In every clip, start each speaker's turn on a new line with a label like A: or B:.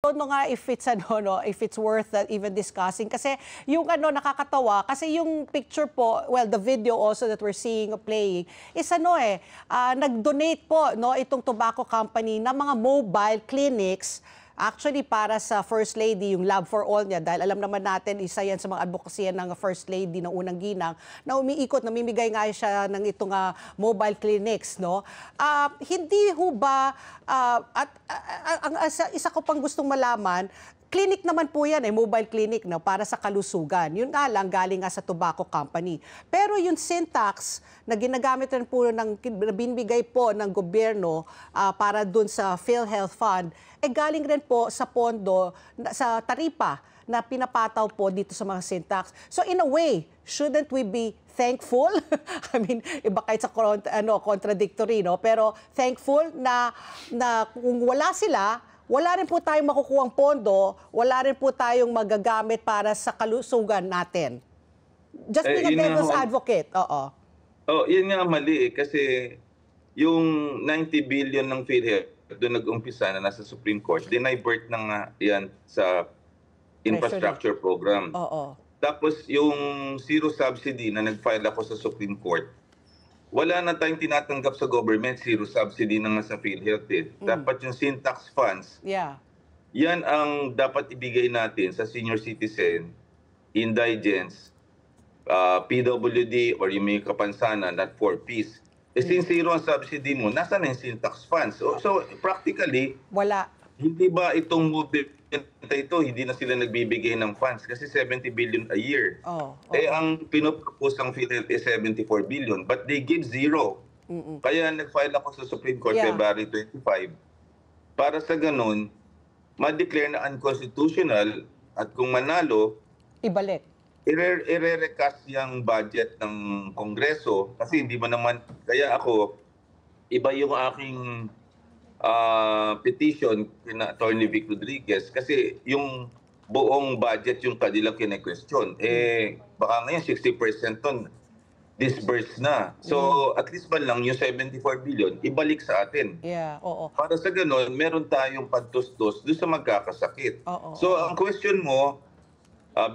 A: don't know nga if it's if it's worth even discussing kasi yung nakakatawa kasi yung picture po, well, the video also that we're seeing playing is nag-donate po itong tobacco company ng mga mobile clinics actually para sa First Lady, yung Love for All niya, dahil alam naman natin isa yan sa mga advocacy ng First Lady ng unang ginang na umiikot, namimigay nga siya ng itong mobile clinics, no? Hindi ho ba, isa ko pang gustong malaman, clinic naman po yan, mobile clinic para sa kalusugan. Yun nga lang, galing nga sa tobacco company. Pero yung syntax na ginagamit rin po, binibigay po ng gobyerno para dun sa PhilHealth Fund, galing rin po sa pondo, sa taripa na pinapataw po dito sa mga syntax. So in a way, shouldn't we be thankful? I mean, iba kahit sa contradictory, no? Pero thankful na kung wala sila, wala rin po tayong makukuhang pondo, wala rin po tayong magagamit para sa kalusugan natin. Just being a devil's advocate, oo.
B: Oh, yun nga mali kasi yung 90 billion ng PhilHealth doon nag-umpisa na nasa Supreme Court, dinivert na yan sa infrastructure program.
A: Oo.
B: Tapos yung zero subsidy na nag-file ako sa Supreme Court, wala na tayong tinatanggap sa government, zero subsidy na nga sa PhilHealth. Dapat yung syntax funds, yan ang dapat ibigay natin sa senior citizen, indigents, PWD, or yung may kapansanan, not for peace. Since zero ang subsidy mo, nasa na yung syntax funds? So practically,
A: wala.
B: Hindi ba itong movement ito, hindi na sila nagbibigay ng funds kasi 70 billion a year. Ang pinopropose ng PhilHealth is 74 billion, but they give zero. Kaya nag-file ako sa Supreme Court February 25 para sa ganun, ma-declare na unconstitutional at kung manalo,
A: ibalik.
B: I-recast yung budget ng Kongreso kasi hindi mo naman, kaya ako, iba yung aking petition kina Attorney Vic Rodriguez kasi yung buong budget yung kanilang kine-question. Baka ngayon 60% ton disbursed na. So at least man lang yung 74 billion ibalik sa atin. Para sa ganun, meron tayong pagtustos doon sa magkakasakit. So ang question mo,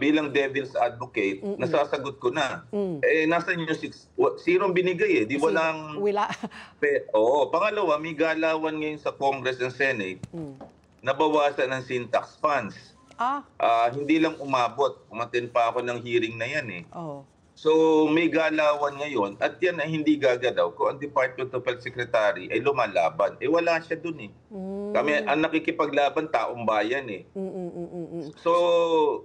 B: bilang devil's advocate, nasasagot ko na. Nasaan yung zero binigay Di walang...
A: Wala.
B: Pangalawa, may galawan ngayon sa Congress and Senate nabawasan ng syntax funds. Hindi lang umabot. Umattend pa ako ng hearing na yan So may galawan ngayon at yan ay hindi gagalaw kung ang Department of Health Secretary ay lumalaban. Wala siya dun Kami, ang nakikipaglaban, taong bayan So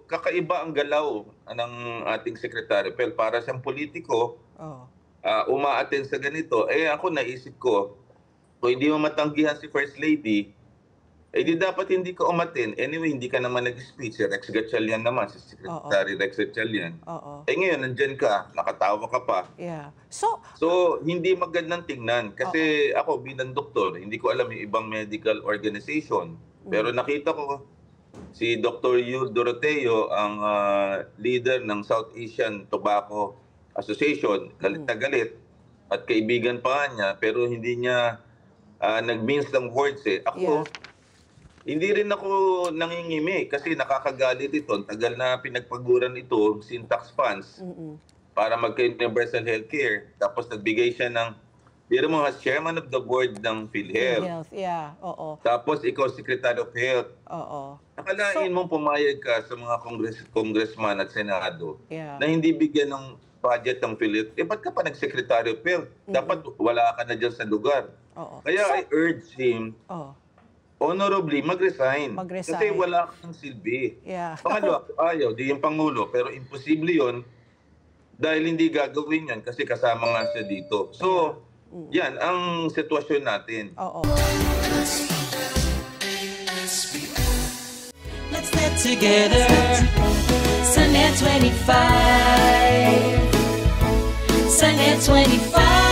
B: kakaiba ang galaw ng ating Secretary. Pero para siyang politiko, uma-attend sa ganito, ako naisip ko, kung hindi mo matanggihan si First Lady, di dapat hindi ka umattend. Anyway, hindi ka naman nag-speech. Si Rex Gatchalian naman, si Secretary Rex Gatchalian. Ngayon, nandyan ka, nakatawa ka pa. So, hindi magandang tingnan. Kasi ako, bilang doktor, hindi ko alam yung ibang medical organization. Pero nakita ko, si Dr. Yul Doroteo, ang leader ng South Asian Tobacco Association, galit na galit. At kaibigan pa niya, pero hindi niya nag-means ng words Ako, hindi rin ako nangingimi kasi nakakagalit ito. Tagal na pinagpaguran ito, syntax funds, para magka-universal healthcare. Tapos nagbigay siya ng, biro mo, as chairman of the board ng PhilHealth. Tapos ikaw, Secretary of Health. Nakalain mong pumayag ka sa mga congressman at senado na hindi bigyan ng budget ng PhilHealth. Ba't ka pa nag-Secretary of Health? Dapat wala ka na dyan sa lugar. Kaya I urge him, honorably, mag-resign. Kasi wala kang silbi. Pangalawa, ayaw, di yung Pangulo. Pero imposible yun dahil hindi gagawin yan kasi kasama nga siya dito. So, yan ang sitwasyon natin.
C: Let's get together. Sunnet 25. Sunnet 25.